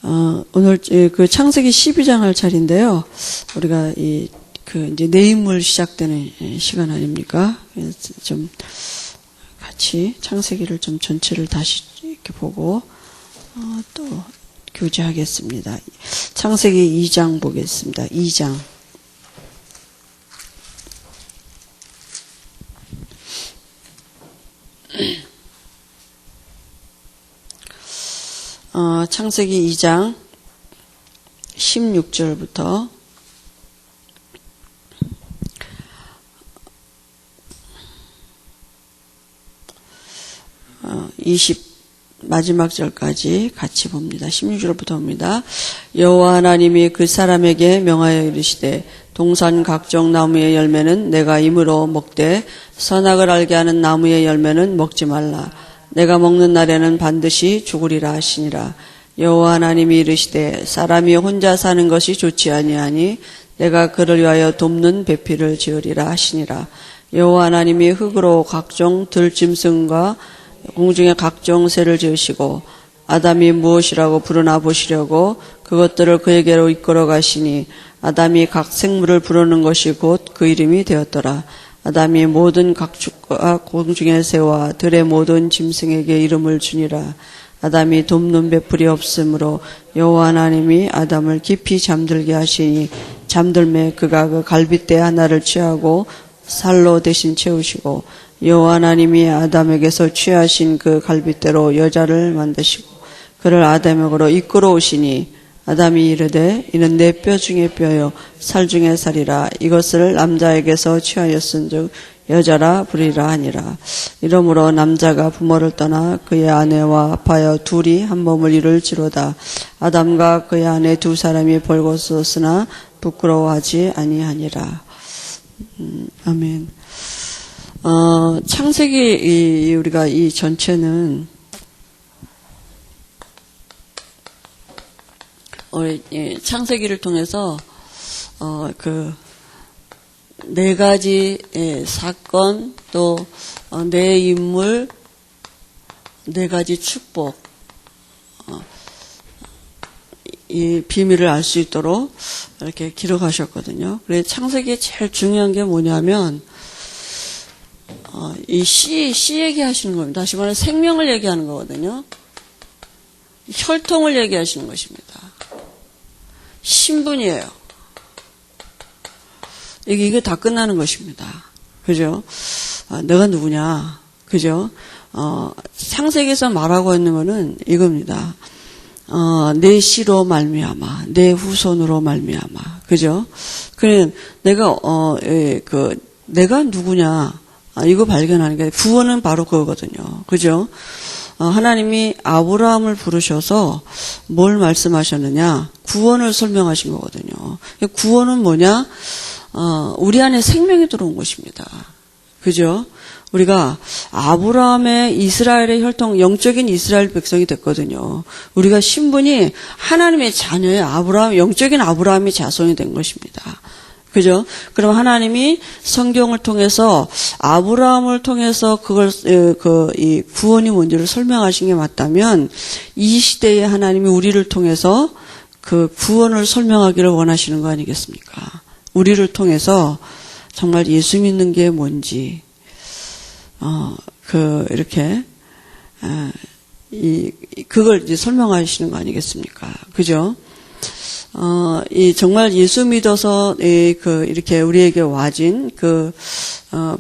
오늘 그 창세기 12장 할 차례인데요. 우리가 이제 내인물 시작되는 시간 아닙니까? 그래서 좀 같이 창세기를 좀 전체를 다시 이렇게 보고 또 교제하겠습니다. 창세기 2장 보겠습니다. 2장. 창세기 2장 16절부터 20 마지막 절까지 같이 봅니다. 16절부터 봅니다. 여호와 하나님이 그 사람에게 명하여 이르시되 동산 각종 나무의 열매는 내가 임으로 먹되 선악을 알게 하는 나무의 열매는 먹지 말라. 내가 먹는 날에는 반드시 죽으리라 하시니라. 여호와 하나님이 이르시되 사람이 혼자 사는 것이 좋지 아니하니 내가 그를 위하여 돕는 배필을 지으리라 하시니라. 여호와 하나님이 흙으로 각종 들짐승과 공중의 각종 새를 지으시고 아담이 무엇이라고 부르나 보시려고 그것들을 그에게로 이끌어 가시니 아담이 각 생물을 부르는 것이 곧 그 이름이 되었더라. 아담이 모든 각축과 공중의 새와 들의 모든 짐승에게 이름을 주니라. 아담이 돕는 배풀이 없으므로 여호와 하나님이 아담을 깊이 잠들게 하시니 잠들매 그가 그 갈빗대 하나를 취하고 살로 대신 채우시고 여호와 하나님이 아담에게서 취하신 그 갈빗대로 여자를 만드시고 그를 아담에게로 이끌어 오시니 아담이 이르되 이는 내 뼈 중에 뼈요 살 중에 살이라. 이것을 남자에게서 취하였은즉 여자라 부리라 하니라. 이러므로 남자가 부모를 떠나 그의 아내와 합하여 둘이 한 몸을 이룰지로다. 아담과 그의 아내 두 사람이 벌거벗었으나 부끄러워하지 아니하니라. 아멘. 창세기 우리가 이 전체는 창세기를 통해서 그 네 가지 사건 또 네 인물 네 가지 축복 이 비밀을 알 수 있도록 이렇게 기록하셨거든요. 그래서 창세기에 제일 중요한 게 뭐냐면 이 씨 얘기하시는 겁니다. 다시 말해 생명을 얘기하는 거거든요. 혈통을 얘기하시는 것입니다. 신분이에요. 이게 다 끝나는 것입니다. 그죠? 내가 누구냐? 그죠? 창세기에서 말하고 있는 거는 이겁니다. 내 씨로 말미암아, 내 후손으로 말미암아. 그죠? 그래, 내가 누구냐? 이거 발견하는 게 구원은 바로 그거거든요. 그죠? 하나님이 아브라함을 부르셔서 뭘 말씀하셨느냐? 구원을 설명하신 거거든요. 구원은 뭐냐? 우리 안에 생명이 들어온 것입니다. 그죠? 우리가 아브라함의 이스라엘의 혈통, 영적인 이스라엘 백성이 됐거든요. 우리가 신분이 하나님의 자녀의 영적인 아브라함의 자손이 된 것입니다. 그죠? 그럼 하나님이 성경을 통해서 아브라함을 통해서 이 구원이 뭔지를 설명하신 게 맞다면 이 시대에 하나님이 우리를 통해서 그 구원을 설명하기를 원하시는 거 아니겠습니까? 우리를 통해서 정말 예수 믿는 게 뭔지, 그걸 이제 설명하시는 거 아니겠습니까? 그죠? 정말 예수 믿어서, 이렇게 우리에게 와진,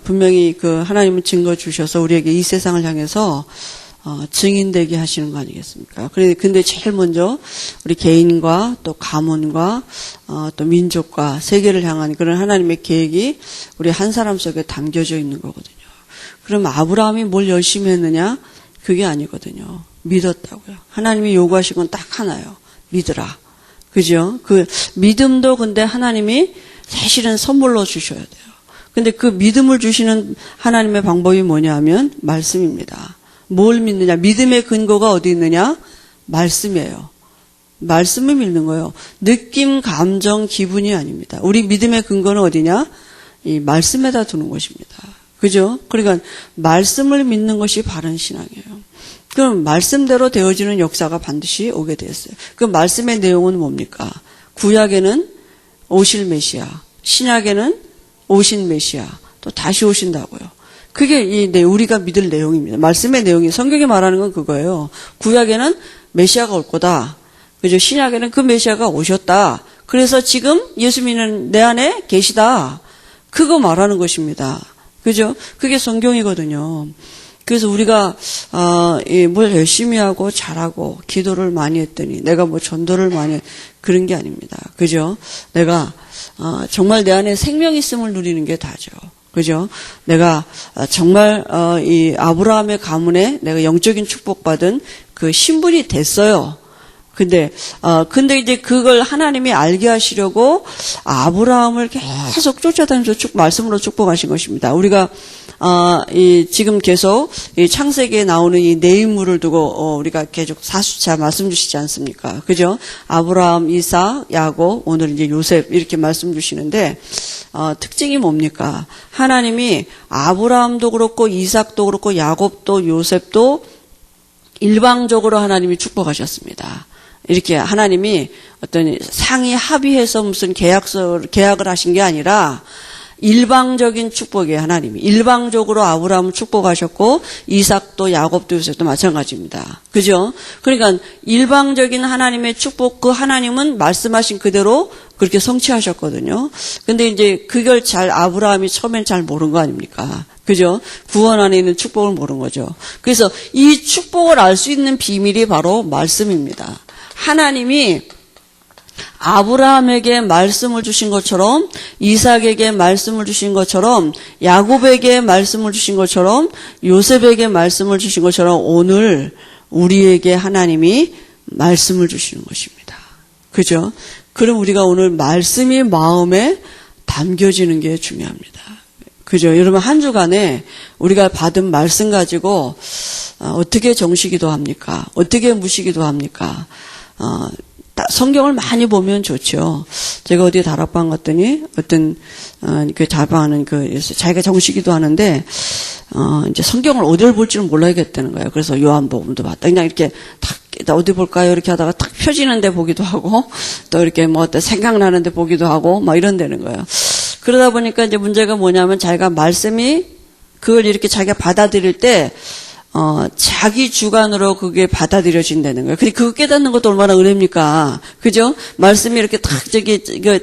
분명히 하나님은 증거 주셔서 우리에게 이 세상을 향해서, 증인되게 하시는 거 아니겠습니까? 근데 제일 먼저 우리 개인과 또 가문과, 또 민족과 세계를 향한 그런 하나님의 계획이 우리 한 사람 속에 담겨져 있는 거거든요. 그럼 아브라함이 뭘 열심히 했느냐? 그게 아니거든요. 믿었다고요. 하나님이 요구하신 건 딱 하나요. 믿으라. 그죠? 그 믿음도 근데 하나님이 사실은 선물로 주셔야 돼요. 근데 그 믿음을 주시는 하나님의 방법이 뭐냐면 말씀입니다. 뭘 믿느냐? 믿음의 근거가 어디 있느냐? 말씀이에요. 말씀을 믿는 거예요. 느낌, 감정, 기분이 아닙니다. 우리 믿음의 근거는 어디냐? 이 말씀에다 두는 것입니다. 그죠? 그러니까 말씀을 믿는 것이 바른 신앙이에요. 그럼 말씀대로 되어지는 역사가 반드시 오게 되었어요. 그 말씀의 내용은 뭡니까? 구약에는 오실 메시아, 신약에는 오신 메시아, 또 다시 오신다고요. 그게 우리가 믿을 내용입니다. 말씀의 내용이, 성경이 말하는 건 그거예요. 구약에는 메시아가 올 거다. 그죠? 신약에는 그 메시아가 오셨다. 그래서 지금 예수 믿는 내 안에 계시다. 그거 말하는 것입니다. 그죠? 그게 성경이거든요. 그래서 우리가 뭘 열심히 하고 잘하고 기도를 많이 했더니 내가 뭐 전도를 많이 그런 게 아닙니다. 그죠? 내가 정말 내 안에 생명 있음을 누리는 게 다죠. 그죠? 내가 정말 이 아브라함의 가문에 내가 영적인 축복받은 그 신분이 됐어요. 근데 이제 그걸 하나님이 알게 하시려고 아브라함을 계속 쫓아다니면서 말씀으로 축복하신 것입니다. 우리가 지금 계속 이 창세기에 나오는 이 네 인물을 두고 우리가 계속 사수차 말씀 주시지 않습니까? 그죠? 아브라함, 이삭, 야곱, 오늘 이제 요셉 이렇게 말씀 주시는데 특징이 뭡니까? 하나님이 아브라함도 그렇고 이삭도 그렇고 야곱도 요셉도 일방적으로 하나님이 축복하셨습니다. 이렇게 하나님이 어떤 상의 합의해서 무슨 계약을 하신 게 아니라 일방적인 축복이에요. 하나님이 일방적으로 아브라함을 축복하셨고 이삭도 야곱도 요셉도 마찬가지입니다. 그죠? 그러니까 일방적인 하나님의 축복, 그 하나님은 말씀하신 그대로 그렇게 성취하셨거든요. 근데 이제 그걸 아브라함이 처음엔 잘 모른 거 아닙니까? 그죠? 구원 안에 있는 축복을 모른 거죠. 그래서 이 축복을 알 수 있는 비밀이 바로 말씀입니다. 하나님이 아브라함에게 말씀을 주신 것처럼, 이삭에게 말씀을 주신 것처럼, 야곱에게 말씀을 주신 것처럼, 요셉에게 말씀을 주신 것처럼 오늘 우리에게 하나님이 말씀을 주시는 것입니다. 그죠? 그럼 우리가 오늘 말씀이 마음에 담겨지는 게 중요합니다. 그죠? 여러분 한 주간에 우리가 받은 말씀 가지고 어떻게 정시기도 합니까? 어떻게 무시기도 합니까? 성경을 많이 보면 좋죠. 제가 어디 다락방 갔더니 어떤 그 다락방하는 자기가 정시기도 하는데 이제 성경을 어디를 볼지를 몰라야겠다는 거예요. 그래서 요한복음도 봤다. 그냥 이렇게 탁 어디 볼까요? 이렇게 하다가 탁 펴지는데 보기도 하고 또 이렇게 뭐 생각나는데 보기도 하고 막 이런다는 거예요. 그러다 보니까 이제 문제가 뭐냐면 자기가 말씀이 그걸 이렇게 자기가 받아들일 때 자기 주관으로 그게 받아들여진다는 거예요. 근데 그거 깨닫는 것도 얼마나 은혜입니까? 그죠? 말씀이 이렇게 딱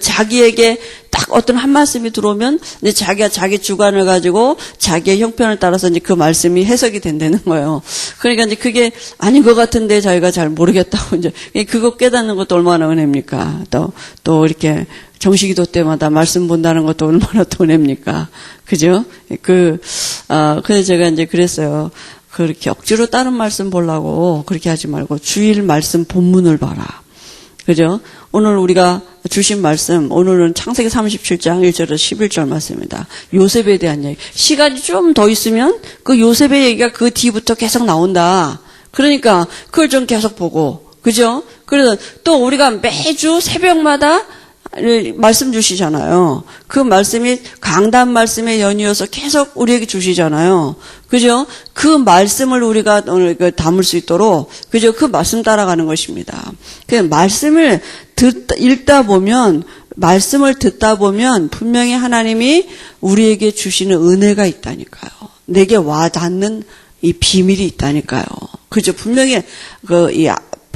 자기에게 딱 어떤 한 말씀이 들어오면 이제 자기가 자기 주관을 가지고 자기의 형편을 따라서 이제 그 말씀이 해석이 된다는 거예요. 그러니까 이제 그게 아닌 것 같은데 자기가 잘 모르겠다고 이제 그거 깨닫는 것도 얼마나 은혜입니까? 또 이렇게 정시기도 때마다 말씀 본다는 것도 얼마나 또 은혜입니까? 그죠? 그래서 제가 이제 그랬어요. 그렇게 억지로 다른 말씀 보려고 그렇게 하지 말고 주일 말씀 본문을 봐라. 그죠? 오늘 우리가 주신 말씀, 오늘은 창세기 37장 1절에서 11절 말씀입니다. 요셉에 대한 얘기. 시간이 좀 더 있으면 그 요셉의 얘기가 그 뒤부터 계속 나온다. 그러니까 그걸 좀 계속 보고. 그죠? 그래서 또 우리가 매주 새벽마다 말씀 주시잖아요. 그 말씀이 강단 말씀의 연이어서 계속 우리에게 주시잖아요. 그죠? 그 말씀을 우리가 오늘 담을 수 있도록, 그죠? 그 말씀 따라가는 것입니다. 그 말씀을 읽다 보면, 말씀을 듣다 보면 분명히 하나님이 우리에게 주시는 은혜가 있다니까요. 내게 와 닿는 이 비밀이 있다니까요. 그죠? 분명히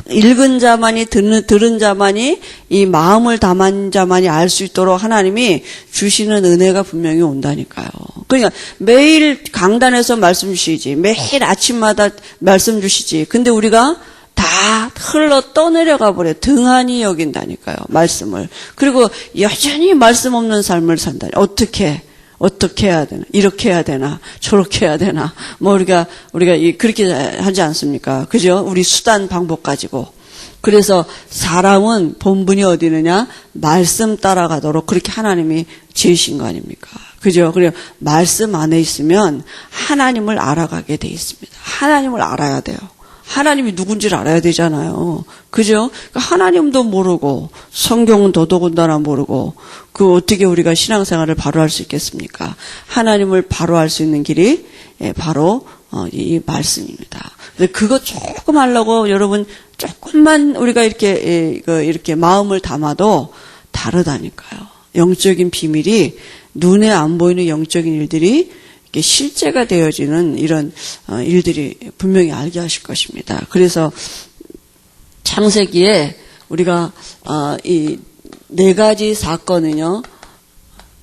읽은 자만이 들은 자만이 이 마음을 담은 자만이 알 수 있도록 하나님이 주시는 은혜가 분명히 온다니까요. 그러니까 매일 강단에서 말씀 주시지, 매일 아침마다 말씀 주시지. 근데 우리가 다 흘러 떠내려가 버려 등한히 여긴다니까요. 말씀을. 그리고 여전히 말씀 없는 삶을 산다니. 어떻게 해야 되나? 이렇게 해야 되나? 저렇게 해야 되나? 뭐 우리가 그렇게 하지 않습니까? 그죠? 우리 수단 방법 가지고. 그래서 사람은 본분이 어디 있느냐? 말씀 따라가도록 그렇게 하나님이 지으신 거 아닙니까? 그죠? 그리고 말씀 안에 있으면 하나님을 알아가게 돼 있습니다. 하나님을 알아야 돼요. 하나님이 누군지를 알아야 되잖아요. 그죠? 하나님도 모르고 성경은 더더군다나 모르고 어떻게 우리가 신앙생활을 바로 할 수 있겠습니까? 하나님을 바로 할 수 있는 길이 바로 이 말씀입니다. 근데 그거 조금 하려고 여러분 조금만 우리가 이렇게 마음을 담아도 다르다니까요. 영적인 비밀이 눈에 안 보이는 영적인 일들이 이렇게 실제가 되어지는 이런 일들이 분명히 알게 하실 것입니다. 그래서 창세기에 우리가 이 네 가지 사건은요,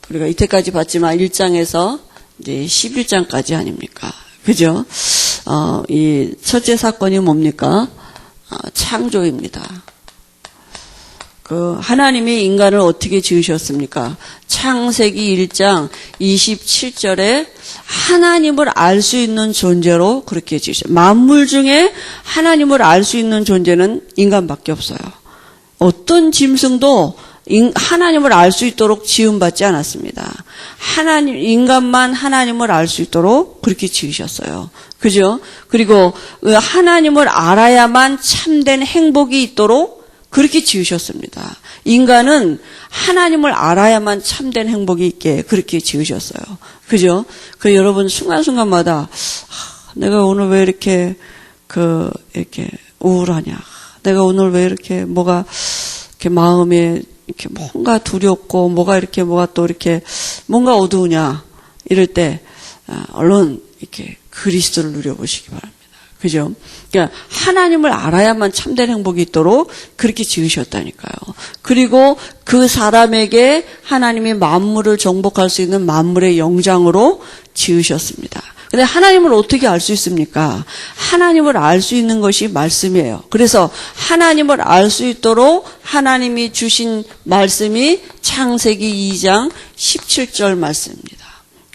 우리가 이때까지 봤지만 1장에서 이제 11장까지 아닙니까? 그죠? 이 첫째 사건이 뭡니까? 창조입니다. 하나님이 인간을 어떻게 지으셨습니까? 창세기 1장 27절에 하나님을 알 수 있는 존재로 그렇게 지으셨어요. 만물 중에 하나님을 알 수 있는 존재는 인간밖에 없어요. 어떤 짐승도 하나님을 알 수 있도록 지음받지 않았습니다. 인간만 하나님을 알 수 있도록 그렇게 지으셨어요. 그죠? 그리고 하나님을 알아야만 참된 행복이 있도록 그렇게 지으셨습니다. 인간은 하나님을 알아야만 참된 행복이 있게 그렇게 지으셨어요. 그죠? 여러분 순간순간마다 내가 오늘 왜 이렇게 이렇게 우울하냐? 내가 오늘 왜 이렇게 뭐가 이렇게 마음에 이렇게 뭔가 두렵고 뭐가 또 이렇게 뭔가 어두우냐? 이럴 때 얼른 이렇게 그리스도를 누려보시기 바랍니다. 그죠? 그러니까 하나님을 알아야만 참된 행복이 있도록 그렇게 지으셨다니까요. 그리고 그 사람에게 하나님이 만물을 정복할 수 있는 만물의 영장으로 지으셨습니다. 근데 하나님을 어떻게 알 수 있습니까? 하나님을 알 수 있는 것이 말씀이에요. 그래서 하나님을 알 수 있도록 하나님이 주신 말씀이 창세기 2장 17절 말씀입니다.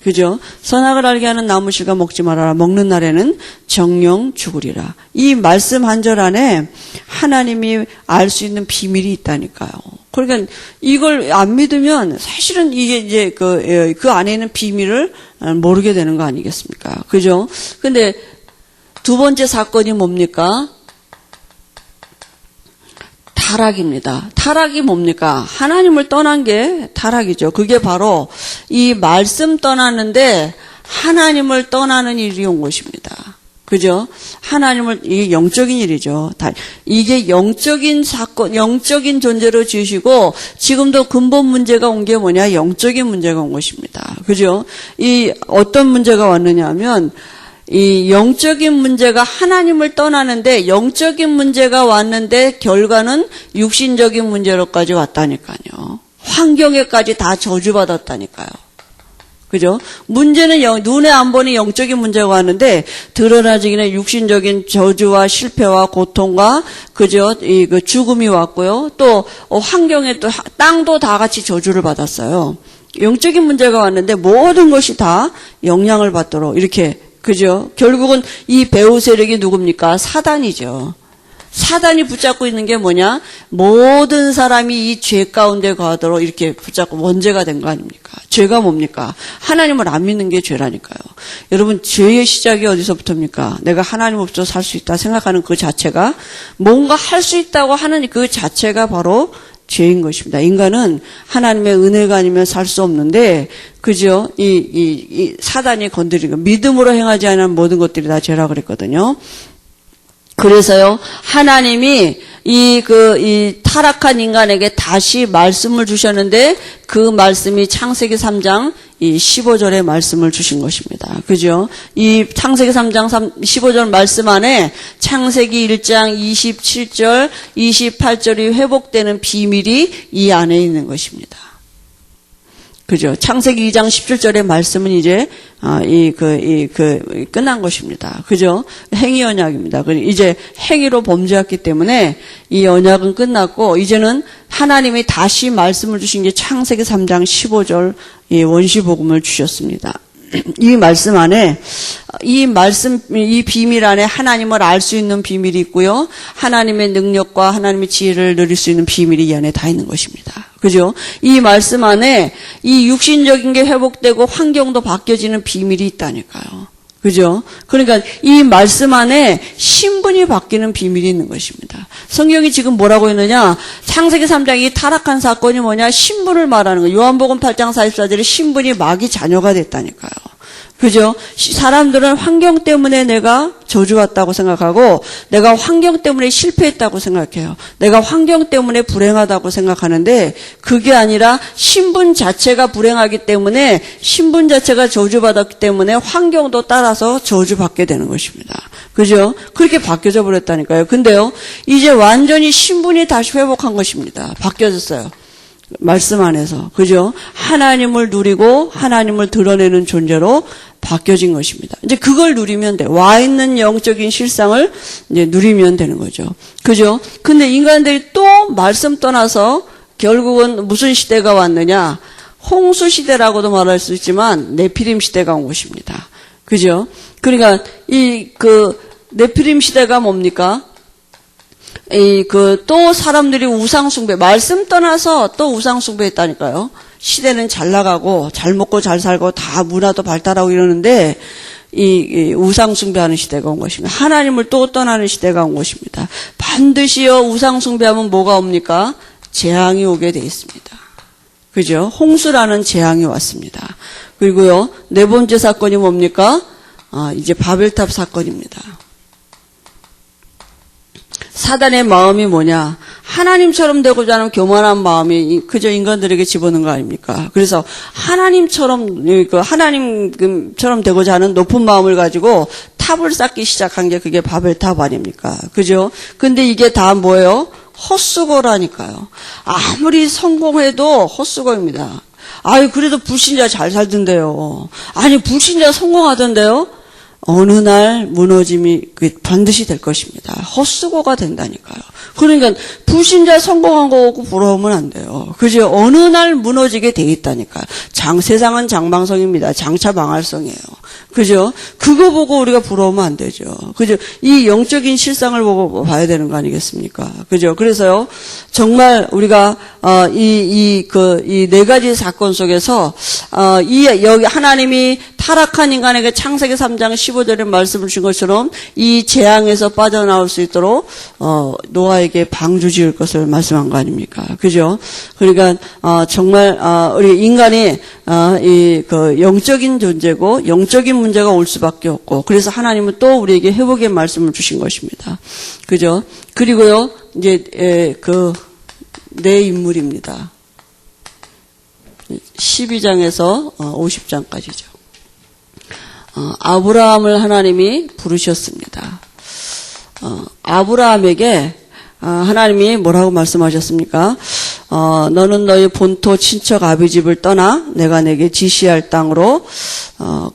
그죠? 선악을 알게 하는 나무실과 먹지 말아라. 먹는 날에는 정령 죽으리라. 이 말씀 한 절 안에 하나님이 알 수 있는 비밀이 있다니까요. 그러니까 이걸 안 믿으면 사실은 이게 이제 그 안에 있는 비밀을 모르게 되는 거 아니겠습니까? 그죠? 근데 두 번째 사건이 뭡니까? 타락입니다. 타락이 뭡니까? 하나님을 떠난 게 타락이죠. 그게 바로 이 말씀 떠나는데 하나님을 떠나는 일이 온 것입니다. 그죠? 이게 영적인 일이죠. 이게 영적인 사건, 영적인 존재로 지으시고 지금도 근본 문제가 온 게 뭐냐? 영적인 문제가 온 것입니다. 그죠? 어떤 문제가 왔느냐 하면 이 영적인 문제가 하나님을 떠나는데 영적인 문제가 왔는데 결과는 육신적인 문제로까지 왔다니까요. 환경에까지 다 저주받았다니까요. 그죠? 문제는 눈에 안 보는 영적인 문제가 왔는데 드러나지기는 육신적인 저주와 실패와 고통과 그죠? 죽음이 왔고요. 또 환경에 또 땅도 다 같이 저주를 받았어요. 영적인 문제가 왔는데 모든 것이 다 영향을 받도록 이렇게 그죠? 결국은 이 배후 세력이 누굽니까? 사단이죠. 사단이 붙잡고 있는 게 뭐냐? 모든 사람이 이 죄 가운데 거하도록 이렇게 붙잡고 원죄가 된 거 아닙니까? 죄가 뭡니까? 하나님을 안 믿는 게 죄라니까요. 여러분, 죄의 시작이 어디서부터입니까? 내가 하나님 없어서 살 수 있다 생각하는 그 자체가 뭔가 할 수 있다고 하는 그 자체가 바로 죄인 것입니다. 인간은 하나님의 은혜가 아니면 살 수 없는데, 그죠? 이 사단이 건드리고, 믿음으로 행하지 않은 모든 것들이 다 죄라 그랬거든요. 그래서요, 하나님이 이 타락한 인간에게 다시 말씀을 주셨는데, 그 말씀이 창세기 3장 15절의 말씀을 주신 것입니다. 그죠? 이 창세기 3장 15절 말씀 안에 창세기 1장 27절, 28절이 회복되는 비밀이 이 안에 있는 것입니다. 그죠? 창세기 2장 17절의 말씀은 이제 끝난 것입니다. 그죠? 행위 언약입니다. 이제 행위로 범죄했기 때문에 이 언약은 끝났고 이제는 하나님이 다시 말씀을 주신 게 창세기 3장 15절 이 원시복음을 주셨습니다. 이 말씀 안에 이 비밀 안에 하나님을 알 수 있는 비밀이 있고요. 하나님의 능력과 하나님의 지혜를 누릴 수 있는 비밀이 이 안에 다 있는 것입니다. 그죠? 이 말씀 안에 이 육신적인 게 회복되고 환경도 바뀌어지는 비밀이 있다니까요. 그죠? 그러니까 이 말씀 안에 신분이 바뀌는 비밀이 있는 것입니다. 성경이 지금 뭐라고 했느냐? 창세기 3장 이 타락한 사건이 뭐냐? 신분을 말하는 거예요. 요한복음 8장 44절에 신분이 마귀 자녀가 됐다니까요. 그죠? 사람들은 환경 때문에 내가 저주받다고 생각하고 내가 환경 때문에 실패했다고 생각해요. 내가 환경 때문에 불행하다고 생각하는데 그게 아니라 신분 자체가 불행하기 때문에 신분 자체가 저주받았기 때문에 환경도 따라서 저주받게 되는 것입니다. 그죠? 그렇게 바뀌어져 버렸다니까요. 근데요, 이제 완전히 신분이 다시 회복한 것입니다. 바뀌어졌어요. 말씀 안에서. 그죠? 하나님을 누리고 하나님을 드러내는 존재로 바뀌어진 것입니다. 이제 그걸 누리면 돼. 와 있는 영적인 실상을 이제 누리면 되는 거죠. 그죠? 근데 인간들이 또 말씀 떠나서 결국은 무슨 시대가 왔느냐? 홍수 시대라고도 말할 수 있지만 네피림 시대가 온 것입니다. 그죠? 그러니까 네피림 시대가 뭡니까? 또 사람들이 우상숭배, 말씀 떠나서 또 우상숭배 했다니까요. 시대는 잘 나가고, 잘 먹고 잘 살고, 다 문화도 발달하고 이러는데, 이 우상숭배하는 시대가 온 것입니다. 하나님을 또 떠나는 시대가 온 것입니다. 반드시요, 우상숭배하면 뭐가 옵니까? 재앙이 오게 돼 있습니다. 그죠? 홍수라는 재앙이 왔습니다. 그리고요, 네 번째 사건이 뭡니까? 이제 바벨탑 사건입니다. 사단의 마음이 뭐냐? 하나님처럼 되고자 하는 교만한 마음이 그저 인간들에게 집어넣은 거 아닙니까? 그래서 하나님처럼 되고자 하는 높은 마음을 가지고 탑을 쌓기 시작한 게 그게 바벨탑 아닙니까? 그죠? 근데 이게 다 뭐예요? 헛수고라니까요. 아무리 성공해도 헛수고입니다. 그래도 불신자 잘 살던데요. 아니, 불신자 성공하던데요? 어느 날 무너짐이 반드시 될 것입니다. 헛수고가 된다니까요. 그러니까 불신자 성공한 거 보고 부러우면 안 돼요. 그죠? 어느 날 무너지게 돼 있다니까요. 세상은 장방성입니다. 장차 망할성이에요. 그죠? 그거 보고 우리가 부러우면 안 되죠. 그죠? 이 영적인 실상을 보고 봐야 되는 거 아니겠습니까? 그죠? 그래서요, 정말 우리가, 이 네 가지 사건 속에서, 여기 하나님이 타락한 인간에게 창세기 3장 15절에 말씀을 주신 것처럼 이 재앙에서 빠져나올 수 있도록, 노아에게 방주 지을 것을 말씀한 거 아닙니까? 그죠? 그러니까, 정말, 우리 인간이, 영적인 존재고, 영적인 문제가 올 수밖에 없고, 그래서 하나님은 또 우리에게 회복의 말씀을 주신 것입니다. 그죠? 그리고요, 이제, 내 인물입니다. 12장에서 50장까지죠. 아브라함을 하나님이 부르셨습니다. 아브라함에게 하나님이 뭐라고 말씀하셨습니까? 너는 너희 본토 친척 아비 집을 떠나 내가 내게 지시할 땅으로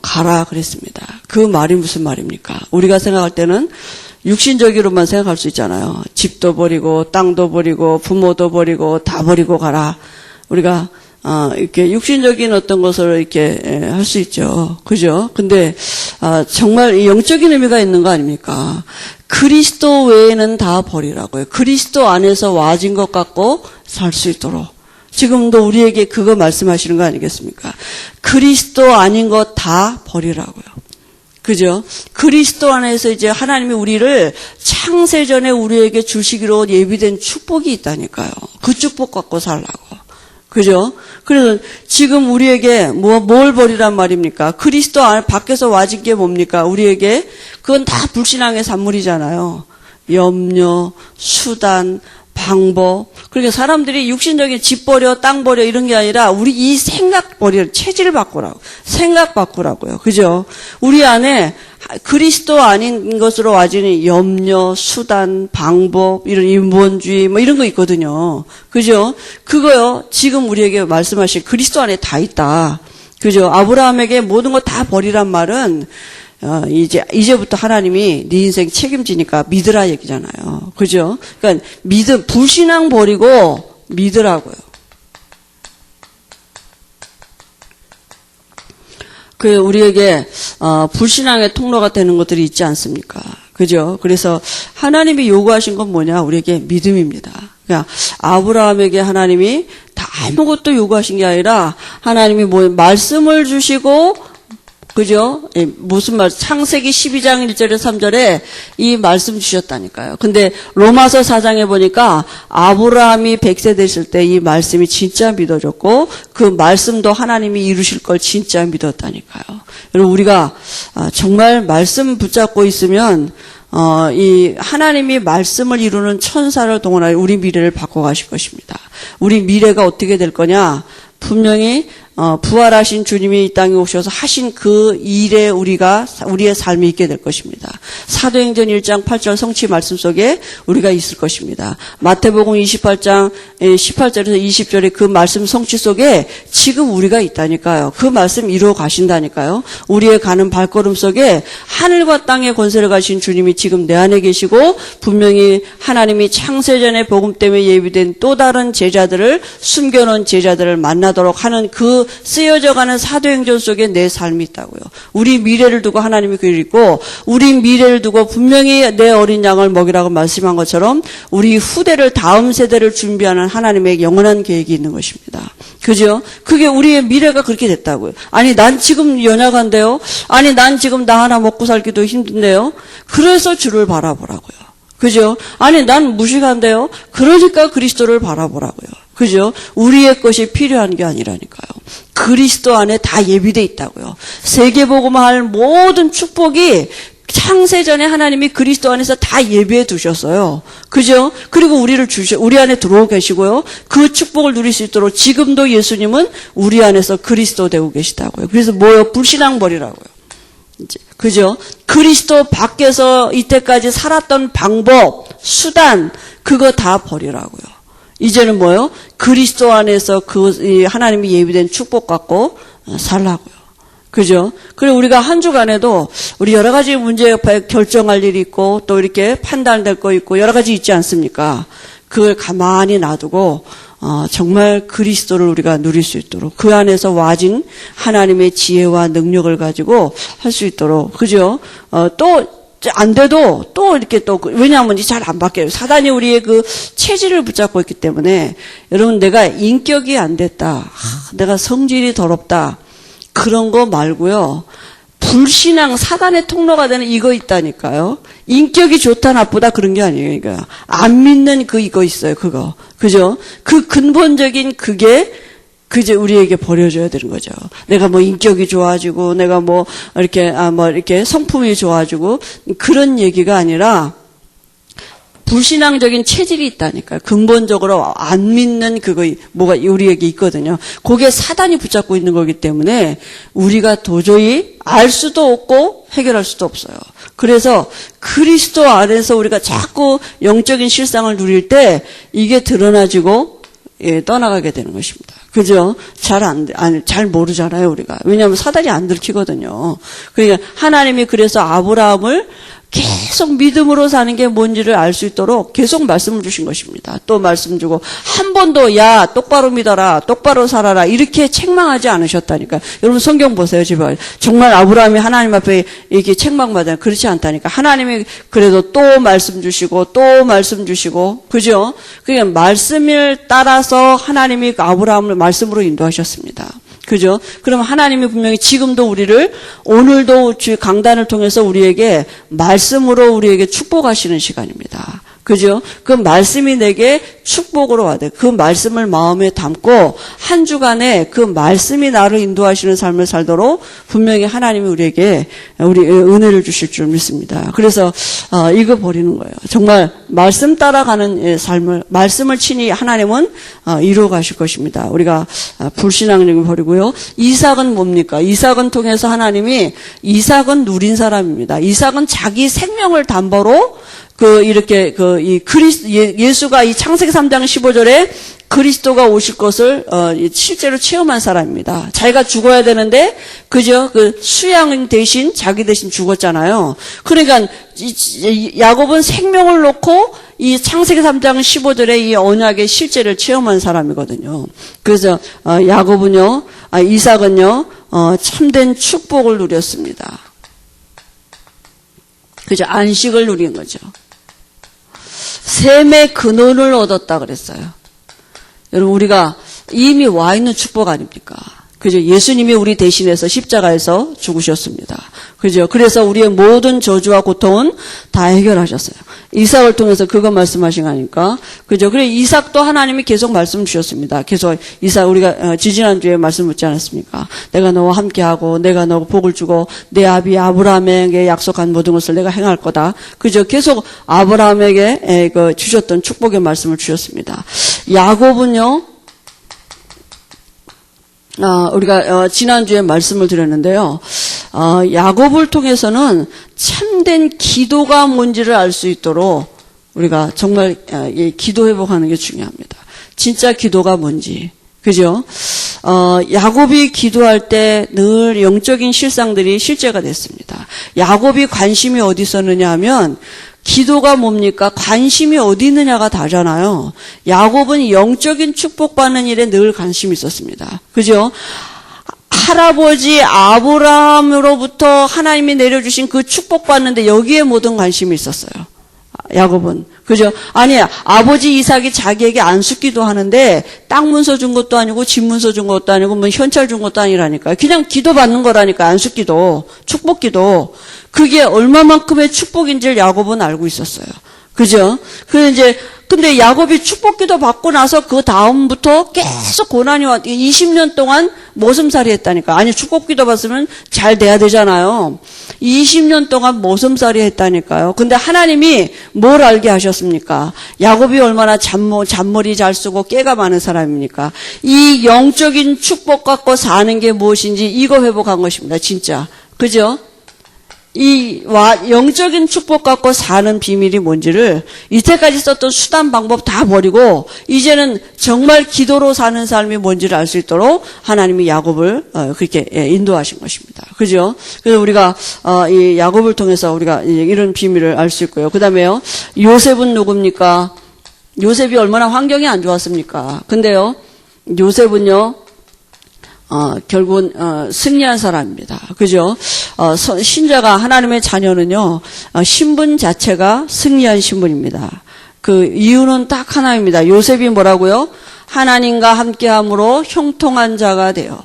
가라 그랬습니다. 그 말이 무슨 말입니까? 우리가 생각할 때는 육신적으로만 생각할 수 있잖아요. 집도 버리고 땅도 버리고 부모도 버리고 다 버리고 가라. 우리가 이렇게 육신적인 어떤 것을 이렇게 할 수 있죠. 그죠? 근데 정말 영적인 의미가 있는 거 아닙니까? 그리스도 외에는 다 버리라고요. 그리스도 안에서 와진 것 같고 살 수 있도록. 지금도 우리에게 그거 말씀하시는 거 아니겠습니까? 그리스도 아닌 것 다 버리라고요. 그죠? 그리스도 안에서 이제 하나님이 우리를 창세전에 우리에게 주시기로 예비된 축복이 있다니까요. 그 축복 갖고 살라고. 그죠? 그래서 지금 우리에게 뭘 버리란 말입니까? 그리스도 안 밖에서 와진 게 뭡니까? 우리에게 그건 다 불신앙의 산물이잖아요. 염려, 수단, 방법. 그러니까 사람들이 육신적인 집 버려, 땅 버려 이런 게 아니라 우리 이 생각 버려, 체질 바꾸라고. 생각 바꾸라고요. 그죠? 우리 안에 그리스도 아닌 것으로 와지는 염려, 수단, 방법, 이런 인본주의 뭐 이런 거 있거든요. 그죠? 그거요. 지금 우리에게 말씀하신 그리스도 안에 다 있다. 그죠? 아브라함에게 모든 거 다 버리란 말은 이제부터 하나님이 네 인생 책임지니까 믿으라 얘기잖아요. 그죠? 그러니까 불신앙 버리고 믿으라고요. 우리에게 불신앙의 통로가 되는 것들이 있지 않습니까? 그죠? 그래서 하나님이 요구하신 건 뭐냐? 우리에게 믿음입니다. 그냥 아브라함에게 하나님이 다 아무것도 요구하신 게 아니라 하나님이 말씀을 주시고 그죠? 무슨 말, 창세기 12장 1절에 3절에 이 말씀 주셨다니까요. 근데 로마서 4장에 보니까 아브라함이 100세 됐을 때 이 말씀이 진짜 믿어졌고 그 말씀도 하나님이 이루실 걸 진짜 믿었다니까요. 여러분, 우리가 정말 말씀 붙잡고 있으면 이 하나님이 말씀을 이루는 천사를 동원하여 우리 미래를 바꿔가실 것입니다. 우리 미래가 어떻게 될 거냐? 분명히 부활하신 주님이 이 땅에 오셔서 하신 그 일에 우리의 삶이 있게 될 것입니다. 사도행전 1장 8절 성취 말씀 속에 우리가 있을 것입니다. 마태복음 28장 18절에서 20절의 그 말씀 성취 속에 지금 우리가 있다니까요. 그 말씀 이루어 가신다니까요. 우리의 가는 발걸음 속에 하늘과 땅의 권세를 가신 주님이 지금 내 안에 계시고 분명히 하나님이 창세전에 복음 때문에 예비된 또 다른 제자들을 숨겨놓은 제자들을 만나도록 하는 그 쓰여져가는 사도행전 속에 내 삶이 있다고요. 우리 미래를 두고 하나님이 그를 있고 우리 미래를 두고 분명히 내 어린 양을 먹이라고 말씀한 것처럼 우리 후대를 다음 세대를 준비하는 하나님의 영원한 계획이 있는 것입니다. 그죠? 그게 우리의 미래가 그렇게 됐다고요. 아니 난 지금 연약한데요. 아니 난 지금 나 하나 먹고 살기도 힘든데요. 그래서 주를 바라보라고요. 그죠? 아니 난 무식한데요. 그러니까 그리스도를 바라보라고요. 그죠? 우리의 것이 필요한 게 아니라니까요. 그리스도 안에 다 예비돼 있다고요. 세계복음할 모든 축복이 창세전에 하나님이 그리스도 안에서 다 예비해 두셨어요. 그죠? 그리고 우리 안에 들어오 계시고요. 그 축복을 누릴 수 있도록 지금도 예수님은 우리 안에서 그리스도 되고 계시다고요. 그래서 뭐요? 불신앙 버리라고요. 이제 그죠? 그리스도 밖에서 이때까지 살았던 방법, 수단 그거 다 버리라고요. 이제는 뭐요? 그리스도 안에서 하나님이 예비된 축복 갖고 살라고요. 그죠? 그리고 우리가 한 주간에도 우리 여러 가지 문제 옆에 결정할 일이 있고 또 이렇게 판단될 거 있고 여러 가지 있지 않습니까? 그걸 가만히 놔두고 정말 그리스도를 우리가 누릴 수 있도록 그 안에서 와진 하나님의 지혜와 능력을 가지고 할 수 있도록 그죠? 또 안 돼도 또 이렇게 왜냐하면 잘 안 바뀌어요. 사단이 우리의 그 체질을 붙잡고 있기 때문에 여러분 내가 인격이 안 됐다. 내가 성질이 더럽다. 그런 거 말고요. 불신앙 사단의 통로가 되는 이거 있다니까요. 인격이 좋다 나쁘다 그런 게 아니에요. 그러니까 안 믿는 이거 있어요. 그거. 그죠? 그 근본적인 그게 그제 우리에게 버려져야 되는 거죠. 내가 뭐 인격이 좋아지고 내가 뭐 이렇게 성품이 좋아지고 그런 얘기가 아니라 불신앙적인 체질이 있다니까요. 근본적으로 안 믿는 뭐가 우리에게 있거든요. 그게 사단이 붙잡고 있는 거기 때문에 우리가 도저히 알 수도 없고 해결할 수도 없어요. 그래서 그리스도 안에서 우리가 자꾸 영적인 실상을 누릴 때 이게 드러나지고 떠나가게 되는 것입니다. 그죠? 잘 모르잖아요, 우리가. 왜냐하면 사단이 안 들키거든요. 그러니까 하나님이 그래서 아브라함을 계속 믿음으로 사는 게 뭔지를 알 수 있도록 계속 말씀을 주신 것입니다. 또 말씀 주고 한 번도 야 똑바로 믿어라 똑바로 살아라 이렇게 책망하지 않으셨다니까요. 여러분 성경 보세요. 제발. 정말 아브라함이 하나님 앞에 이렇게 책망받아요. 그렇지 않다니까. 하나님이 그래도 또 말씀 주시고 또 말씀 주시고 그죠? 그러니까 말씀을 따라서 하나님이 아브라함을 말씀으로 인도하셨습니다. 그죠? 그럼 하나님이 분명히 지금도 우리를 오늘도 강단을 통해서 우리에게 말씀으로 우리에게 축복하시는 시간입니다. 그죠? 그 말씀이 내게 축복으로 와야 그 말씀을 마음에 담고 한 주간에 그 말씀이 나를 인도하시는 삶을 살도록 분명히 하나님이 우리에게 우리 은혜를 주실 줄 믿습니다. 그래서 이거 버리는 거예요. 정말 말씀 따라가는 삶을 말씀을 친히 하나님은 이루어 가실 것입니다. 우리가 불신앙력을 버리고요. 이삭은 뭡니까? 이삭은 통해서 하나님이 이삭은 누린 사람입니다. 이삭은 자기 생명을 담보로 예수가 이 창세기 3장 15절에 그리스도가 오실 것을, 실제로 체험한 사람입니다. 자기가 죽어야 되는데, 그죠? 수양 대신, 자기 대신 죽었잖아요. 그러니까, 야곱은 생명을 놓고 이 창세기 3장 15절에 이 언약의 실제를 체험한 사람이거든요. 그래서, 이삭은요, 참된 축복을 누렸습니다. 그죠? 안식을 누린 거죠. 샘의 근원을 얻었다 그랬어요. 여러분 우리가 이미 와 있는 축복 아닙니까? 그죠? 예수님이 우리 대신해서 십자가에서 죽으셨습니다. 그죠? 그래서 우리의 모든 저주와 고통은 다 해결하셨어요. 이삭을 통해서 그거 말씀하신 거니까. 그죠? 그래, 이삭도 하나님이 계속 말씀 주셨습니다. 계속 이삭, 우리가 지지난주에 말씀 묻지 않았습니까? 내가 너와 함께하고, 내가 너 복을 주고, 내 아비 아브라함에게 약속한 모든 것을 내가 행할 거다. 그죠? 계속 아브라함에게 주셨던 축복의 말씀을 주셨습니다. 야곱은요, 우리가 지난주에 말씀을 드렸는데요. 야곱을 통해서는 참된 기도가 뭔지를 알 수 있도록 우리가 정말 기도 회복하는 게 중요합니다. 진짜 기도가 뭔지. 그죠? 야곱이 기도할 때 늘 영적인 실상들이 실제가 됐습니다. 야곱이 관심이 어디 있었느냐 하면 기도가 뭡니까? 관심이 어디 있느냐가 다잖아요. 야곱은 영적인 축복받는 일에 늘 관심이 있었습니다. 그죠? 할아버지 아브라함으로부터 하나님이 내려주신 그 축복받는데 여기에 모든 관심이 있었어요. 야곱은. 그죠? 아니, 아버지 이삭이 자기에게 안숙기도 하는데 땅 문서 준 것도 아니고 집 문서 준 것도 아니고 뭐 현찰 준 것도 아니라니까요. 그냥 기도 받는 거라니까. 안숙기도, 축복기도. 그게 얼마만큼의 축복인지를 야곱은 알고 있었어요. 그죠? 근데 야곱이 축복기도 받고 나서 그 다음부터 계속 고난이 왔, 20년 동안 모슴살이 했다니까. 아니, 축복기도 받으면 잘 돼야 되잖아요. 20년 동안 모슴살이 했다니까요. 근데 하나님이 뭘 알게 하셨습니까? 야곱이 얼마나 잔머리 잘 쓰고 깨가 많은 사람입니까? 이 영적인 축복 갖고 사는 게 무엇인지 이거 회복한 것입니다. 진짜. 그죠? 이 영적인 축복 갖고 사는 비밀이 뭔지를 이때까지 썼던 수단 방법 다 버리고 이제는 정말 기도로 사는 삶이 뭔지를 알 수 있도록 하나님이 야곱을 그렇게 인도하신 것입니다. 그죠? 그래서 우리가 이 야곱을 통해서 우리가 이런 비밀을 알 수 있고요. 그다음에요. 요셉은 누굽니까? 요셉이 얼마나 환경이 안 좋았습니까? 근데요. 요셉은요. 결국은 승리한 사람입니다. 그죠? 신자가 하나님의 자녀는요. 신분 자체가 승리한 신분입니다. 그 이유는 딱 하나입니다. 요셉이 뭐라고요? 하나님과 함께함으로 형통한 자가 되어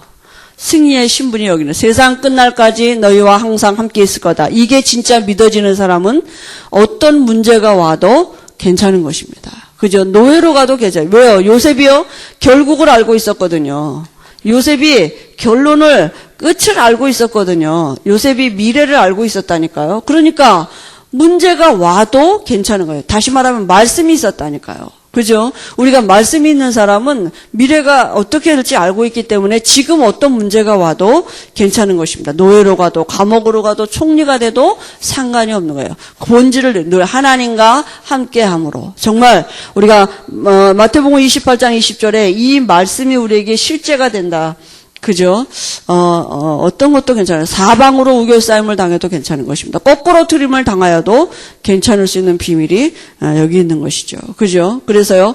승리의 신분이 여기는 세상 끝날까지 너희와 항상 함께 있을 거다. 이게 진짜 믿어지는 사람은 어떤 문제가 와도 괜찮은 것입니다. 그죠? 노예로 가도 괜찮아요. 왜요? 요셉이요? 결국을 알고 있었거든요. 요셉이 결론을 끝을 알고 있었거든요. 요셉이 미래를 알고 있었다니까요. 그러니까 문제가 와도 괜찮은 거예요. 다시 말하면 말씀이 있었다니까요. 그죠? 우리가 말씀이 있는 사람은 미래가 어떻게 될지 알고 있기 때문에 지금 어떤 문제가 와도 괜찮은 것입니다. 노예로 가도 감옥으로 가도 총리가 돼도 상관이 없는 거예요. 본질을 늘 하나님과 함께함으로. 정말 우리가 마태복음 28장 20절에 이 말씀이 우리에게 실제가 된다. 그죠? 어떤 것도 괜찮아요. 사방으로 우겨싸임을 당해도 괜찮은 것입니다. 거꾸로 트림을 당하여도 괜찮을 수 있는 비밀이 여기 있는 것이죠. 그죠? 그래서요,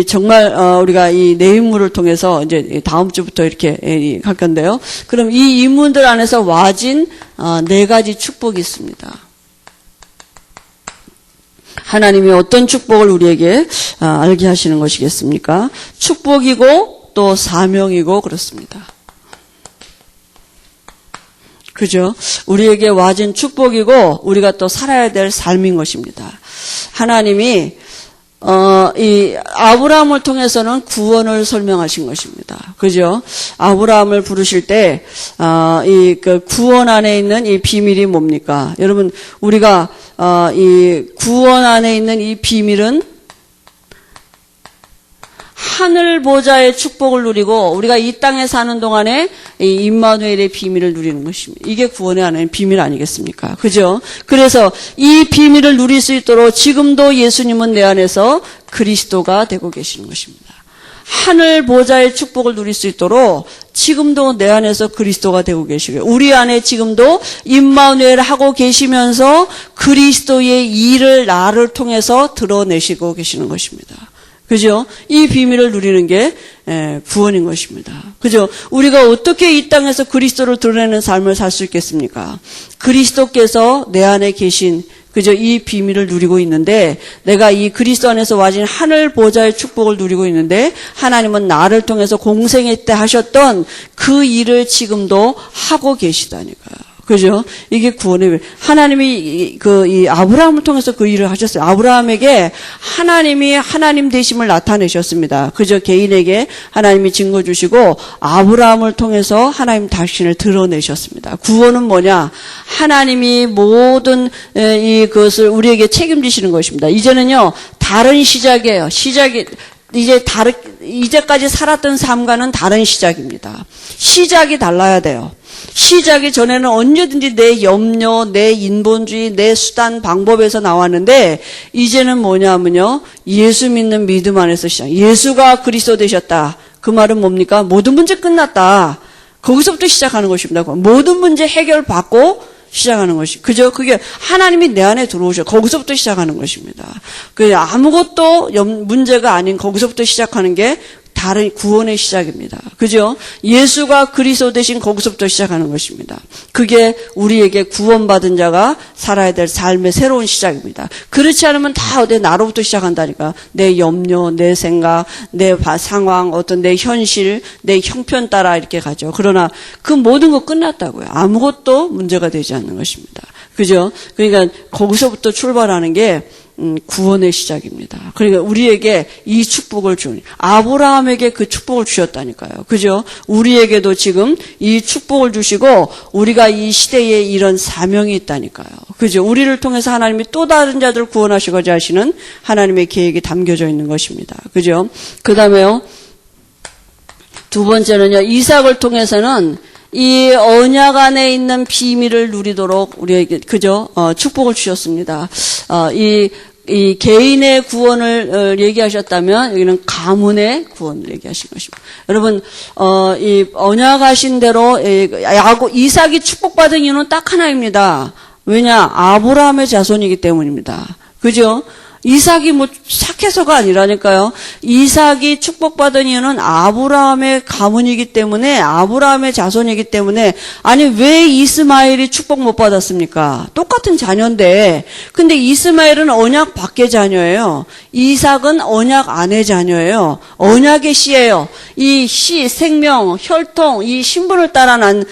정말, 우리가 이 네 인물을 통해서 이제 다음 주부터 이렇게 할 건데요. 그럼 이 인물들 안에서 와진 네 가지 축복이 있습니다. 하나님이 어떤 축복을 우리에게 알게 하시는 것이겠습니까? 축복이고, 또 사명이고 그렇습니다. 그죠? 우리에게 와진 축복이고 우리가 또 살아야 될 삶인 것입니다. 하나님이 이 아브라함을 통해서는 구원을 설명하신 것입니다. 그죠? 아브라함을 부르실 때 이 그 구원 안에 있는 이 비밀이 뭡니까? 여러분 우리가 이 구원 안에 있는 이 비밀은 하늘 보좌의 축복을 누리고 우리가 이 땅에 사는 동안에 이 임마누엘의 비밀을 누리는 것입니다. 이게 구원의 안에 비밀 아니겠습니까? 그죠? 그래서 이 비밀을 누릴 수 있도록 지금도 예수님은 내 안에서 그리스도가 되고 계시는 것입니다. 하늘 보좌의 축복을 누릴 수 있도록 지금도 내 안에서 그리스도가 되고 계시고요. 우리 안에 지금도 임마누엘 하고 계시면서 그리스도의 일을 나를 통해서 드러내시고 계시는 것입니다. 그죠? 이 비밀을 누리는 게 구원인 것입니다. 그죠? 우리가 어떻게 이 땅에서 그리스도를 드러내는 삶을 살 수 있겠습니까? 그리스도께서 내 안에 계신 그죠? 이 비밀을 누리고 있는데 내가 이 그리스도 안에서 와진 하늘 보좌의 축복을 누리고 있는데 하나님은 나를 통해서 공생애 때 하셨던 그 일을 지금도 하고 계시다니까요. 그죠? 이게 구원의 하나님이 이 아브라함을 통해서 그 일을 하셨어요. 아브라함에게 하나님이 하나님 되심을 나타내셨습니다. 그죠? 개인에게 하나님이 증거 주시고 아브라함을 통해서 하나님 자신을 드러내셨습니다. 구원은 뭐냐? 하나님이 모든 이것을 우리에게 책임지시는 것입니다. 이제는요 다른 시작이에요. 이제까지 살았던 삶과는 다른 시작입니다. 시작이 달라야 돼요. 시작이 전에는 언제든지 내 염려, 내 인본주의, 내 수단, 방법에서 나왔는데 이제는 뭐냐면요. 예수 믿는 믿음 안에서 시작. 예수가 그리스도 되셨다. 그 말은 뭡니까? 모든 문제 끝났다. 거기서부터 시작하는 것입니다. 모든 문제 해결받고 시작하는 것이. 그죠? 그게 하나님이 내 안에 들어오셔. 거기서부터 시작하는 것입니다. 그 아무것도 문제가 아닌 거기서부터 시작하는 게 다른 구원의 시작입니다. 그죠? 예수가 그리스도 되신 거기서부터 시작하는 것입니다. 그게 우리에게 구원받은 자가 살아야 될 삶의 새로운 시작입니다. 그렇지 않으면 다 어디 나로부터 시작한다니까. 내 염려, 내 생각, 내 상황, 어떤 내 현실, 내 형편 따라 이렇게 가죠. 그러나 그 모든 거 끝났다고요. 아무것도 문제가 되지 않는 것입니다. 그죠? 그러니까 거기서부터 출발하는 게 구원의 시작입니다. 그러니까 우리에게 이 축복을 주니 아브라함에게 그 축복을 주셨다니까요. 그죠? 우리에게도 지금 이 축복을 주시고 우리가 이 시대에 이런 사명이 있다니까요. 그죠? 우리를 통해서 하나님이 또 다른 자들을 구원하시고자 하시는 하나님의 계획이 담겨져 있는 것입니다. 그죠? 그다음에요. 두 번째는요. 이삭을 통해서는 이 언약 안에 있는 비밀을 누리도록 우리에게 그죠? 축복을 주셨습니다. 이 개인의 구원을 얘기하셨다면 여기는 가문의 구원을 얘기하신 것입니다. 여러분 이 언약하신 대로 이삭이 축복받은 이유는 딱 하나입니다. 왜냐? 아브라함의 자손이기 때문입니다. 그죠? 이삭이 뭐 착해서가 아니라니까요. 이삭이 축복받은 이유는 아브라함의 가문이기 때문에 아브라함의 자손이기 때문에 아니 왜 이스마엘이 축복 못 받았습니까? 똑같은 자녀인데 근데 이스마엘은 언약 밖의 자녀예요. 이삭은 언약 안의 자녀예요. 언약의 씨예요. 이 씨, 생명, 혈통, 이 신분을 따라 난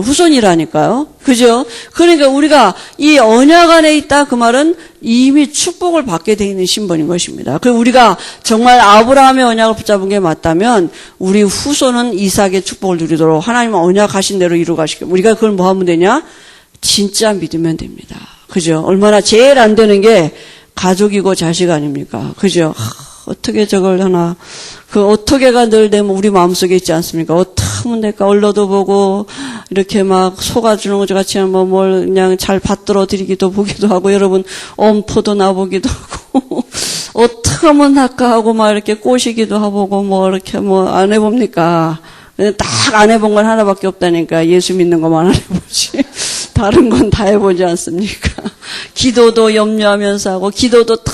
후손이라니까요. 그죠? 그러니까 우리가 이 언약 안에 있다 그 말은 이미 축복을 받게 돼 있는 신분인 것입니다. 그 우리가 정말 아브라함의 언약을 붙잡은 게 맞다면 우리 후손은 이삭의 축복을 누리도록 하나님은 언약하신 대로 이루가시고 우리가 그걸 뭐 하면 되냐? 진짜 믿으면 됩니다. 그죠? 얼마나 제일 안 되는 게 가족이고 자식 아닙니까? 그죠? 어떻게 저걸 하나 그 어떻게가 늘 되면 우리 마음속에 있지 않습니까? 어떻게 하면 될까? 얼러도 보고 이렇게 막 속아주는 것 같이 뭘 그냥 잘 받들어 드리기도 보기도 하고 여러분 엄포도 나보기도 하고 어떻게 하면 할까 하고 막 이렇게 꼬시기도 하고 뭐 이렇게 뭐 안 해봅니까? 딱 안 해본 건 하나밖에 없다니까. 예수 믿는 것만 안 해보지. 다른 건 다 해보지 않습니까? 기도도 염려하면서 하고, 기도도 다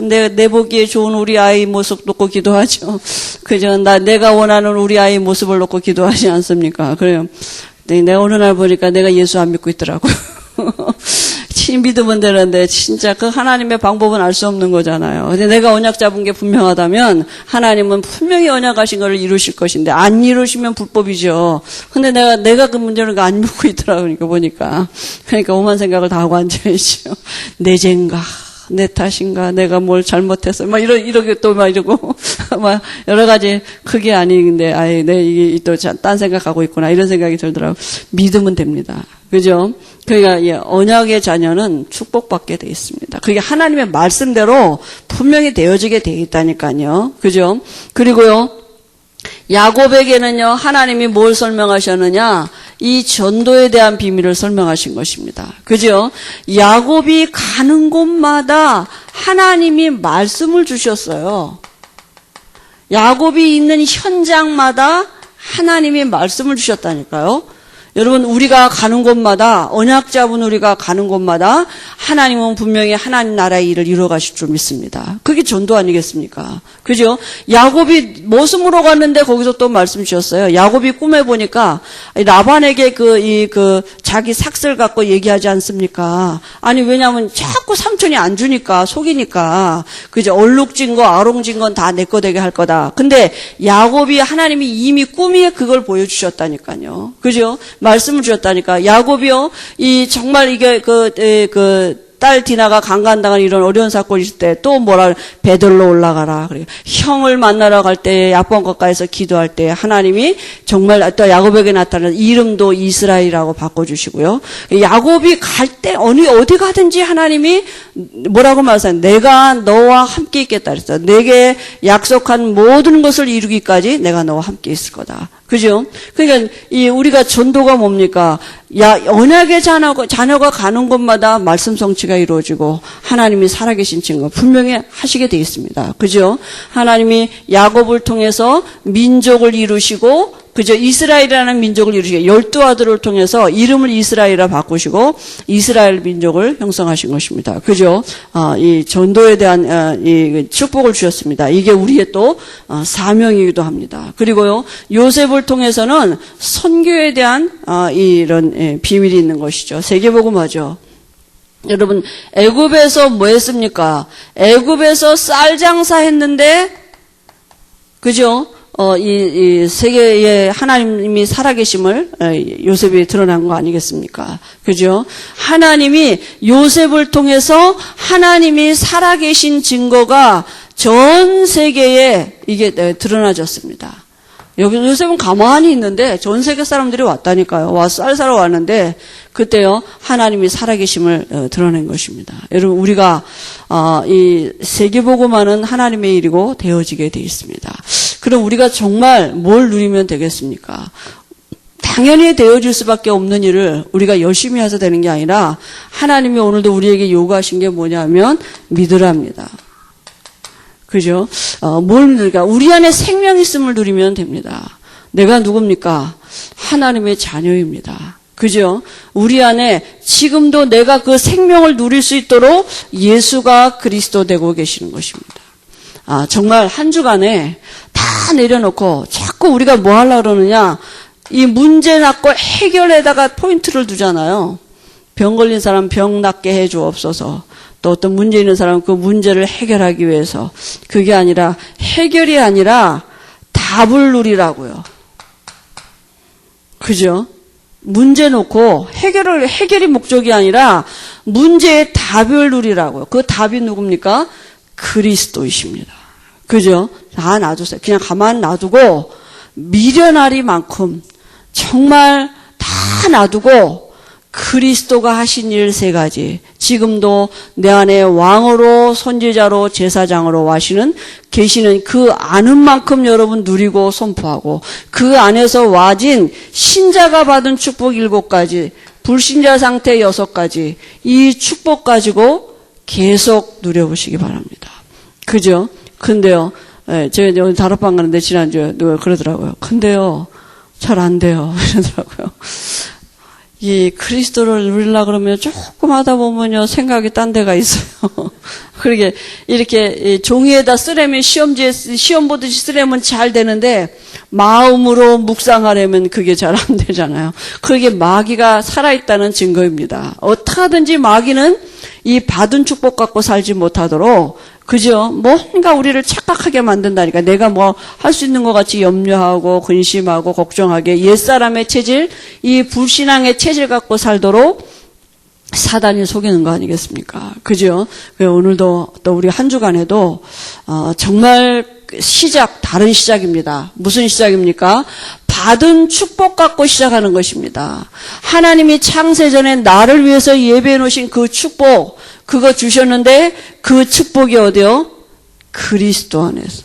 내 보기에 좋은 우리 아이 모습 놓고 기도하죠. 그죠? 내가 원하는 우리 아이 모습을 놓고 기도하지 않습니까? 그래요. 내가 어느 날 보니까 내가 예수 안 믿고 있더라고요. 믿으면 되는데 진짜 그 하나님의 방법은 알 수 없는 거잖아요. 근데 내가 언약 잡은 게 분명하다면 하나님은 분명히 언약하신 것을 이루실 것인데 안 이루시면 불법이죠. 근데 내가 그 문제를 안 믿고 있더라고요. 보니까. 그러니까 오만 생각을 다 하고 앉아있죠. 내 죄인가? 내 탓인가? 내가 뭘 잘못했어? 막 이렇게 또 막 이러고 막 여러 가지 그게 아닌데 이게 또 딴 생각하고 있구나 이런 생각이 들더라고요. 믿으면 됩니다. 그죠? 그러니까 언약의 자녀는 축복받게 돼 있습니다. 그게 하나님의 말씀대로 분명히 되어지게 돼 있다니까요. 그죠? 그리고요. 야곱에게는요. 하나님이 뭘 설명하셨느냐? 이 전도에 대한 비밀을 설명하신 것입니다. 그죠? 야곱이 가는 곳마다 하나님이 말씀을 주셨어요. 야곱이 있는 현장마다 하나님이 말씀을 주셨다니까요. 여러분, 우리가 가는 곳마다, 언약 잡은 우리가 가는 곳마다 하나님은 분명히 하나님 나라의 일을 이루어 가실 줄 믿습니다. 그게 전도 아니겠습니까? 그죠? 야곱이 모슴으로 갔는데 거기서 또 말씀 주셨어요. 야곱이 꿈에 보니까 라반에게 자기 삭슬 갖고 얘기하지 않습니까? 아니, 왜냐면 자꾸 삼촌이 안 주니까, 속이니까. 그죠? 얼룩진 거, 아롱진 건 다 내 거 되게 할 거다. 근데 야곱이 하나님이 이미 꿈에 그걸 보여주셨다니까요. 그죠? 말씀을 주셨다니까. 야곱이요, 정말 이게 딸 디나가 강간당한 이런 어려운 사건이 있을 때 또 베들로 올라가라. 그래. 형을 만나러 갈 때 야본 가까이서 기도할 때 하나님이 정말 또 야곱에게 나타나는 이름도 이스라엘이라고 바꿔주시고요. 야곱이 갈 때 어디 가든지 하나님이 뭐라고 말하세요? 내가 너와 함께 있겠다 그랬어요. 내게 약속한 모든 것을 이루기까지 내가 너와 함께 있을 거다. 그죠? 그러니까 우리가 전도가 뭡니까? 언약의 자녀가 가는 곳마다 말씀 성취가 이루어지고 하나님이 살아계신 증거 분명히 하시게 되어 있습니다. 그죠? 하나님이 야곱을 통해서 민족을 이루시고, 그죠? 이스라엘이라는 민족을 이루시고 12아들을 통해서 이름을 이스라엘이라 바꾸시고 이스라엘 민족을 형성하신 것입니다. 그죠? 이 전도에 대한 이 축복을 주셨습니다. 이게 우리의 또 사명이기도 합니다. 그리고요, 요셉을 통해서는 선교에 대한 이런 비밀이 있는 것이죠. 세계복음화죠. 여러분, 애굽에서 뭐 했습니까? 애굽에서 쌀 장사했는데, 그죠? 이 세계에 하나님이 살아계심을 요셉이 드러난 거 아니겠습니까? 그죠? 하나님이 요셉을 통해서 하나님이 살아계신 증거가 전 세계에 이게 드러나졌습니다. 여기 요셉은 가만히 있는데 전 세계 사람들이 왔다니까요. 와서 쌀 사러 왔는데 그때요, 하나님이 살아계심을 드러낸 것입니다. 여러분, 우리가 이 세계복음화는 하나님의 일이고 되어지게 되어 있습니다. 그럼 우리가 정말 뭘 누리면 되겠습니까? 당연히 되어질 수밖에 없는 일을 우리가 열심히 해서 되는 게 아니라 하나님이 오늘도 우리에게 요구하신 게 뭐냐면 믿으랍니다. 그죠? 뭘 누릴까? 우리 안에 생명 있음을 누리면 됩니다. 내가 누굽니까? 하나님의 자녀입니다. 그죠? 우리 안에 지금도 내가 그 생명을 누릴 수 있도록 예수가 그리스도 되고 계시는 것입니다. 정말 한 주간에 다 내려놓고 자꾸 우리가 뭐 하려고 그러느냐? 이 문제 낫고 해결에다가 포인트를 두잖아요. 병 걸린 사람 병 낫게 해 주옵소서. 또 어떤 문제 있는 사람은 그 문제를 해결하기 위해서. 그게 아니라 해결이 아니라 답을 누리라고요. 그죠? 문제 놓고 해결이 목적이 아니라 문제의 답을 누리라고요. 그 답이 누굽니까? 그리스도이십니다. 그죠? 다 놔두세요. 그냥 가만 놔두고 미련하리만큼 정말 다 놔두고 그리스도가 하신 일 3가지, 지금도 내 안에 왕으로 선지자로 제사장으로 계시는 그 아는 만큼 여러분 누리고 선포하고 그 안에서 와진 신자가 받은 축복 7가지, 불신자 상태 6가지, 이 축복 가지고 계속 누려보시기 바랍니다. 그죠? 근데요, 제가 오늘 다락방 가는데 지난주에 누가 그러더라고요. 근데요, 잘 안 돼요. 이러더라고요. 이 그리스도를 누리려고 그러면 조금 하다 보면요, 생각이 딴 데가 있어요. 그러게, 이렇게 종이에다 쓰려면 시험 보듯이 쓰려면 잘 되는데, 마음으로 묵상하려면 그게 잘 안 되잖아요. 그게 마귀가 살아있다는 증거입니다. 어떻게 하든지 마귀는 이 받은 축복 갖고 살지 못하도록, 그죠? 뭔가 우리를 착각하게 만든다니까. 내가 뭐 할 수 있는 것 같이 염려하고 근심하고 걱정하게 옛사람의 체질, 이 불신앙의 체질 갖고 살도록 사단이 속이는 거 아니겠습니까? 그죠? 오늘도 또 우리 한 주간에도 정말 다른 시작입니다. 무슨 시작입니까? 받은 축복 갖고 시작하는 것입니다. 하나님이 창세전에 나를 위해서 예배해 놓으신 그 축복, 그거 주셨는데 그 축복이 어디요? 그리스도 안에서.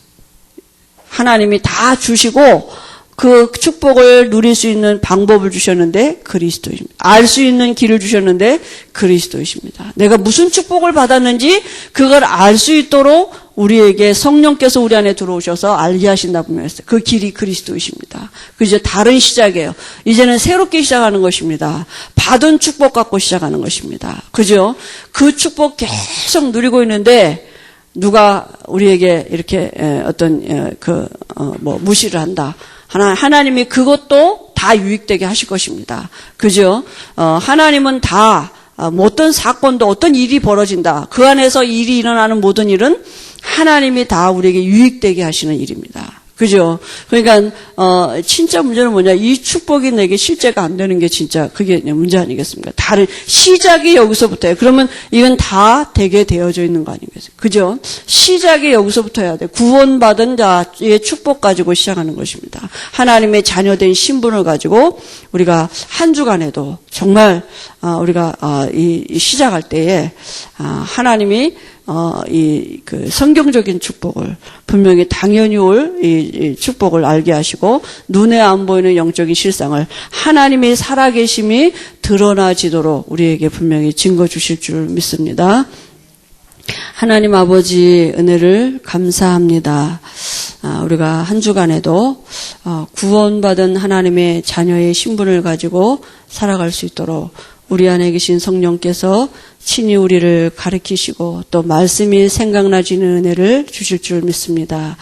하나님이 다 주시고 그 축복을 누릴 수 있는 방법을 주셨는데 그리스도이십니다. 알 수 있는 길을 주셨는데 그리스도이십니다. 내가 무슨 축복을 받았는지 그걸 알 수 있도록 우리에게 성령께서 우리 안에 들어오셔서 알게 하신다 분명히 했어요. 그 길이 그리스도이십니다. 그 이제 다른 시작이에요. 이제는 새롭게 시작하는 것입니다. 받은 축복 갖고 시작하는 것입니다. 그죠? 그 축복 계속 누리고 있는데 누가 우리에게 이렇게 무시를 한다. 하나님이 그것도 다 유익되게 하실 것입니다. 그죠? 하나님은 다 어떤 사건도 어떤 일이 벌어진다. 그 안에서 일이 일어나는 모든 일은 하나님이 다 우리에게 유익되게 하시는 일입니다. 그죠? 그러니까 진짜 문제는 뭐냐? 이 축복이 내게 실제가 안 되는 게 진짜 그게 문제 아니겠습니까? 다른 시작이 여기서부터예요. 그러면 이건 다 되게 되어져 있는 거 아니겠어요? 그죠? 시작이 여기서부터 해야 돼. 구원받은 자의 축복 가지고 시작하는 것입니다. 하나님의 자녀된 신분을 가지고 우리가 한 주간에도 정말 우리가 이 시작할 때에 하나님이 그 성경적인 축복을 분명히 당연히 올 이 축복을 알게 하시고 눈에 안 보이는 영적인 실상을 하나님의 살아계심이 드러나지도록 우리에게 분명히 증거 주실 줄 믿습니다. 하나님 아버지 은혜를 감사합니다. 우리가 한 주간에도 구원받은 하나님의 자녀의 신분을 가지고 살아갈 수 있도록 우리 안에 계신 성령께서 친히 우리를 가르치시고 또 말씀이 생각나지는 은혜를 주실 줄 믿습니다.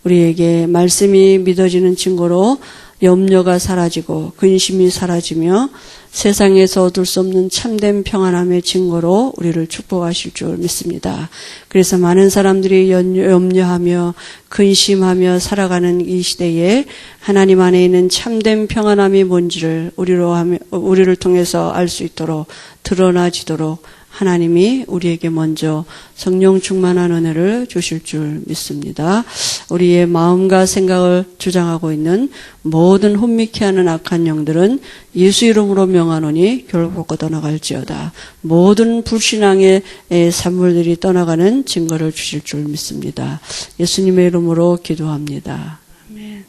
우리에게 말씀이 믿어지는 증거로 염려가 사라지고 근심이 사라지며 세상에서 얻을 수 없는 참된 평안함의 증거로 우리를 축복하실 줄 믿습니다. 그래서 많은 사람들이 염려하며 근심하며 살아가는 이 시대에 하나님 안에 있는 참된 평안함이 뭔지를 우리를 통해서 알 수 있도록 드러나지도록 하나님이 우리에게 먼저 성령 충만한 은혜를 주실 줄 믿습니다. 우리의 마음과 생각을 주장하고 있는 모든 혼미케 하는 악한 영들은 예수 이름으로 명하노니 결국 떠나갈지어다. 모든 불신앙의 산물들이 떠나가는 증거를 주실 줄 믿습니다. 예수님의 이름으로 기도합니다. 아멘.